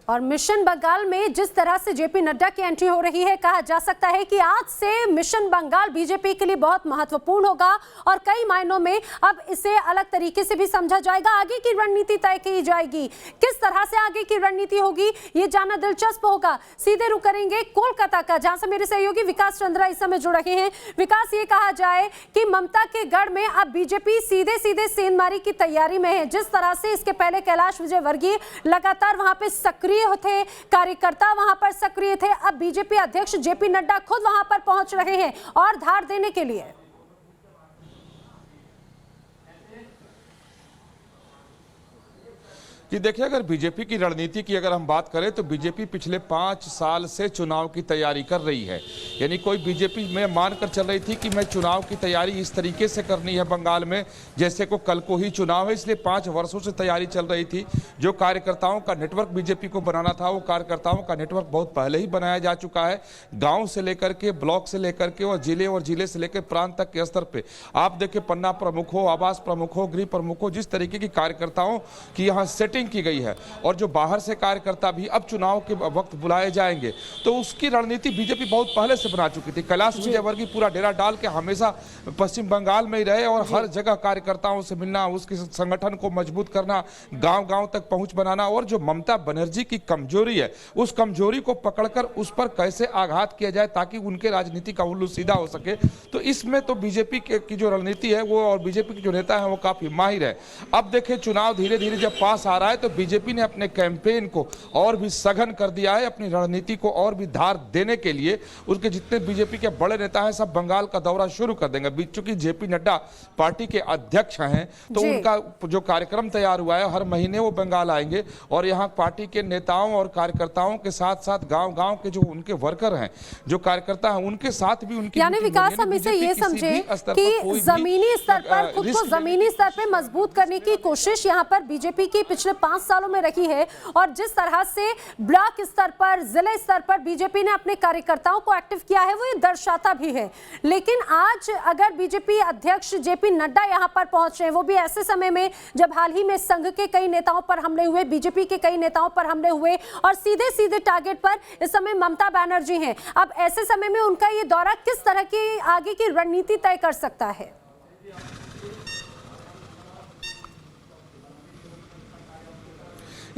और मिशन बंगाल में जिस तरह से जेपी नड्डा की एंट्री हो रही है, कहा जा सकता है कि आज से मिशन बंगाल बीजेपी के लिए बहुत महत्वपूर्ण होगा और कई मायनों में अब इसे अलग तरीके से भी समझा जाएगा। आगे की रणनीति तय की जाएगी, किस तरह से आगे की रणनीति होगी ये जानना दिलचस्प होगा। सीधे रुक करेंगे कोलकाता का, जहां से मेरे सहयोगी विकास चंद्रा इस समय जुड़ रहे हैं। विकास, ये कहा जाए कि ममता के गढ़ में अब बीजेपी सीधे सीधे सेंधमारी की तैयारी में है। जिस तरह से इसके पहले कैलाश विजयवर्गीय लगातार वहां पे सक्रिय थे, कार्यकर्ता वहां पर सक्रिय थे, अब बीजेपी अध्यक्ष जेपी नड्डा खुद वहां पर पहुंच रहे हैं और धार देने के लिए। कि देखिए, अगर बीजेपी की रणनीति की अगर हम बात करें तो बीजेपी पिछले 5 साल से चुनाव की तैयारी कर रही है। यानी कोई बीजेपी में मानकर चल रही थी कि मैं चुनाव की तैयारी इस तरीके से करनी है बंगाल में जैसे को कल को ही चुनाव है, इसलिए 5 वर्षों से तैयारी चल रही थी। जो कार्यकर्ताओं का नेटवर्क बीजेपी को बनाना था, वो कार्यकर्ताओं का नेटवर्क बहुत पहले ही बनाया जा चुका है। गाँव से लेकर के, ब्लॉक से लेकर के और जिले से लेकर प्रांत तक के स्तर पर आप देखिए, पन्ना प्रमुख हो, आवास प्रमुख हो, गृह प्रमुख हो, जिस तरीके की कार्यकर्ताओं की यहाँ की गई है और जो बाहर से कार्यकर्ता भी अब चुनाव के वक्त बुलाए जाएंगे, तो उसकी रणनीति बीजेपी बहुत पहले से बना चुकी थी। कैलाश विजयवर्गीय पूरा डेरा डाल के हमेशा पश्चिम बंगाल में ही रहे और हर जगह कार्यकर्ताओं से मिलना, उसके संगठन को मजबूत करना, गांव-गांव तक पहुंच बनाना। और जो ममता बनर्जी की कमजोरी है, उस कमजोरी को पकड़कर उस पर कैसे आघात किया जाए ताकि उनके राजनीति का उल्लू सीधा हो सके। तो इसमें तो बीजेपी की जो रणनीति है वो, और बीजेपी के जो नेता है वो काफी माहिर है। अब देखिए, चुनाव धीरे धीरे जब पास आ रहा है तो बीजेपी ने अपने कैंपेन को और भी सघन कर दिया है, अपनी रणनीति को और भी धार देने के लिए उसके जितने बीजेपी के बड़े नेता हैं सब बंगाल का दौरा शुरू कर देंगे। चूंकि जेपी नड्डा पार्टी के अध्यक्ष हैं तो उनका जो कार्यक्रम तैयार हुआ है, हर महीने वो बंगाल आएंगे और यहाँ पार्टी के नेताओं और कार्यकर्ताओं के साथ साथ गांव-गांव के जो उनके वर्कर हैं, जो कार्यकर्ता हैं, उनके साथ भी उनकी यानी विकास, हम इसे ये समझे कि जमीनी स्तर पर खुद को जमीनी स्तर पर मजबूत करने की कोशिश यहाँ पर बीजेपी की पिछले 5 सालों में रखी है और जिस तरह से ब्लॉक स्तर पर, जिले स्तर पर बीजेपी ने अपने कार्यकर्ताओं को एक्टिव किया है वो ये दर्शाता भी है। लेकिन आज अगर बीजेपी अध्यक्ष जेपी नड्डा यहां पर पहुंच रहे हैं, वो भी ऐसे समय में जब हाल ही में संघ के कई नेताओं पर हमले हुए, बीजेपी के कई नेताओं पर हमले हुए और सीधे सीधे टारगेट पर इस समय ममता बनर्जी हैं, अब ऐसे समय में उनका ये दौरा किस तरह की आगे की रणनीति तय कर सकता है?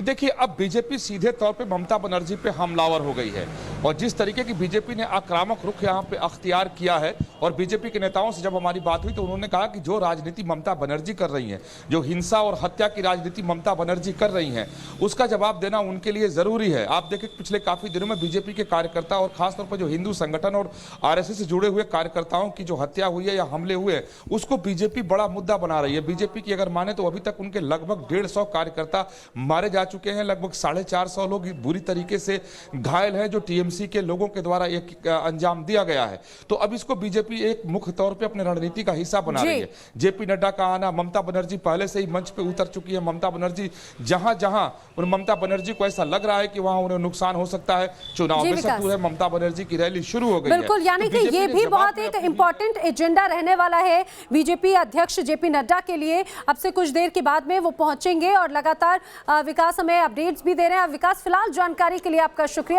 देखिए, अब बीजेपी सीधे तौर पे ममता बनर्जी पे हमलावर हो गई है और जिस तरीके की बीजेपी ने आक्रामक रुख यहाँ पे अख्तियार किया है, और बीजेपी के नेताओं से जब हमारी बात हुई तो उन्होंने कहा कि जो राजनीति ममता बनर्जी कर रही हैं, जो हिंसा और हत्या की राजनीति ममता बनर्जी कर रही हैं, उसका जवाब देना उनके लिए जरूरी है। आप देखिए, पिछले काफी दिनों में बीजेपी के कार्यकर्ता और खासतौर पर जो हिंदू संगठन और आरएसएस से जुड़े हुए कार्यकर्ताओं की जो हत्या हुई है या हमले हुए, उसको बीजेपी बड़ा मुद्दा बना रही है। बीजेपी की अगर माने तो अभी तक उनके लगभग 150 कार्यकर्ता मारे जा चुके हैं, लगभग 450 लोग बुरी तरीके से घायल हैं जो टीएमसी के लोगों के द्वारा एक अंजाम दिया गया है। तो अब इसको बीजेपी एक मुख्य तौर पे अपने रणनीति का हिस्सा बना रही है। जेपी नड्डा का आना, ममता बनर्जी पहले से ही मंच पे उतर चुकी है। ममता बनर्जी जहां ममता बनर्जी को ऐसा लग रहा है कि वहां उन्हें नुकसान हो सकता है, चुनाव में से दूर है, ममता बनर्जी की रैली शुरू हो गई है। बिल्कुल, यानी कि ये भी बहुत एक इंपॉर्टेंट एजेंडा रहने वाला है बीजेपी अध्यक्ष जेपी नड्डा के लिए। अब से कुछ देर के बाद में वो पहुंचेंगे और लगातार विकास हमें अपडेट्स भी दे रहे हैं। विकास, फिलहाल जानकारी के लिए आपका शुक्रिया।